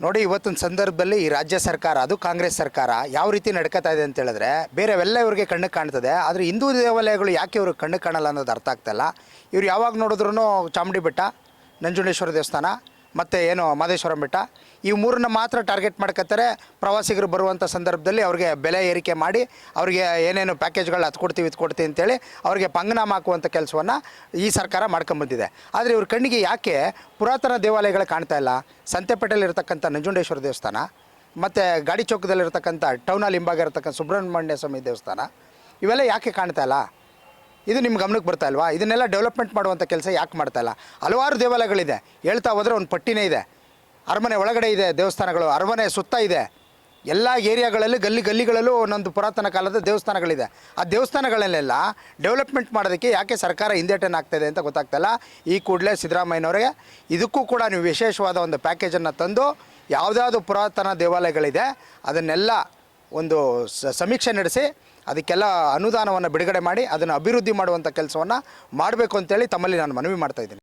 ನೋಡಿ, ಇವತ್ತಿನ ಸಂದರ್ಭದಲ್ಲಿ ಈ ರಾಜ್ಯ ಸರ್ಕಾರ, ಅದು ಕಾಂಗ್ರೆಸ್ ಸರ್ಕಾರ ಯಾವ ರೀತಿ ನಡ್ಕೋತಾ ಇದೆ ಅಂತ ಹೇಳಿದ್ರೆ, ಬೇರೆವೆಲ್ಲ ಇವ್ರಿಗೆ ಕಣ್ಣು ಕಾಣ್ತದೆ. ಆದರೆ ಹಿಂದೂ ದೇವಾಲಯಗಳು ಯಾಕೆ ಇವ್ರಿಗೆ ಕಣ್ಣು ಕಾಣಲ್ಲ ಅನ್ನೋದು ಅರ್ಥ ಆಗ್ತಾಯಿಲ್ಲ. ಇವ್ರು ಯಾವಾಗ ನೋಡಿದ್ರೂ ಚಾಮುಂಡಿ ಬೆಟ್ಟ, ನಂಜುಂಡೇಶ್ವರ ದೇವಸ್ಥಾನ ಮತ್ತು ಏನು ಮಹದೇಶ್ವರಂ ಬೆಟ್ಟ, ಈ ಮೂರನ್ನ ಮಾತ್ರ ಟಾರ್ಗೆಟ್ ಮಾಡ್ಕೊತಾರೆ. ಪ್ರವಾಸಿಗರು ಬರುವಂಥ ಸಂದರ್ಭದಲ್ಲಿ ಅವ್ರಿಗೆ ಬೆಲೆ ಏರಿಕೆ ಮಾಡಿ ಅವ್ರಿಗೆ ಏನೇನು ಪ್ಯಾಕೇಜ್ಗಳು ಅದು ಕೊಡ್ತೀವಿ ಅಂತೇಳಿ ಅವ್ರಿಗೆ ಪಂಗನಾಮ ಹಾಕುವಂಥ ಕೆಲಸವನ್ನು ಈ ಸರ್ಕಾರ ಮಾಡ್ಕೊಂಬಂದಿದೆ. ಆದರೆ ಇವ್ರ ಕಣ್ಣಿಗೆ ಯಾಕೆ ಪುರಾತನ ದೇವಾಲಯಗಳು ಕಾಣ್ತಾ ಇಲ್ಲ? ಸಂತೆಪೇಟೆಯಲ್ಲಿರ್ತಕ್ಕಂಥ ನಂಜುಂಡೇಶ್ವರ ದೇವಸ್ಥಾನ ಮತ್ತು ಗಾಡಿ ಚೌಕದಲ್ಲಿರ್ತಕ್ಕಂಥ ಟೌನಲ್ಲಿ ಹಿಂಭಾಗ ಇರತಕ್ಕಂಥ ಸುಬ್ರಹ್ಮಣ್ಯ ಸ್ವಾಮಿ ದೇವಸ್ಥಾನ, ಇವೆಲ್ಲ ಯಾಕೆ ಕಾಣ್ತಾ ಇಲ್ಲ? ಇದು ನಿಮ್ಮ ಗಮನಕ್ಕೆ ಬರ್ತಾ ಇಲ್ವಾ? ಇದನ್ನೆಲ್ಲ ಡೆವಲಪ್ಮೆಂಟ್ ಮಾಡುವಂಥ ಕೆಲಸ ಯಾಕೆ ಮಾಡ್ತಾಯಿಲ್ಲ? ಹಲವಾರು ದೇವಾಲಯಗಳಿದೆ, ಹೇಳ್ತಾ ಹೋದರೆ ಒಂದು ಪಟ್ಟಿನೇ ಇದೆ. ಅರಮನೆ ಒಳಗಡೆ ಇದೆ ದೇವಸ್ಥಾನಗಳು, ಅರಮನೆ ಸುತ್ತ ಇದೆ, ಎಲ್ಲ ಏರಿಯಾಗಳಲ್ಲಿ ಗಲ್ಲಿಗಳಲ್ಲೂ ಒಂದೊಂದು ಪುರಾತನ ಕಾಲದ ದೇವಸ್ಥಾನಗಳಿದೆ. ಆ ದೇವಸ್ಥಾನಗಳನ್ನೆಲ್ಲ ಡೆವಲಪ್ಮೆಂಟ್ ಮಾಡೋದಕ್ಕೆ ಯಾಕೆ ಸರ್ಕಾರ ಹಿಂದೇಟನ್ನು ಆಗ್ತಾಯಿದೆ ಅಂತ ಗೊತ್ತಾಗ್ತಾಯಿಲ್ಲ. ಈ ಕೂಡಲೇ ಸಿದ್ದರಾಮಯ್ಯನವರಿಗೆ ಇದಕ್ಕೂ ಕೂಡ ನೀವು ವಿಶೇಷವಾದ ಒಂದು ಪ್ಯಾಕೇಜನ್ನು ತಂದು ಯಾವುದಾದ್ರು ಪುರಾತನ ದೇವಾಲಯಗಳಿದೆ ಅದನ್ನೆಲ್ಲ ಒಂದು ಸಮೀಕ್ಷೆ ನಡೆಸಿ ಅದಕ್ಕೆಲ್ಲ ಅನುದಾನವನ್ನು ಬಿಡುಗಡೆ ಮಾಡಿ ಅದನ್ನು ಅಭಿವೃದ್ಧಿ ಮಾಡುವಂಥ ಕೆಲಸವನ್ನು ಮಾಡಬೇಕು ಅಂತೇಳಿ ತಮ್ಮಲ್ಲಿ ನಾನು ಮನವಿ ಮಾಡ್ತಾಯಿದ್ದೀನಿ.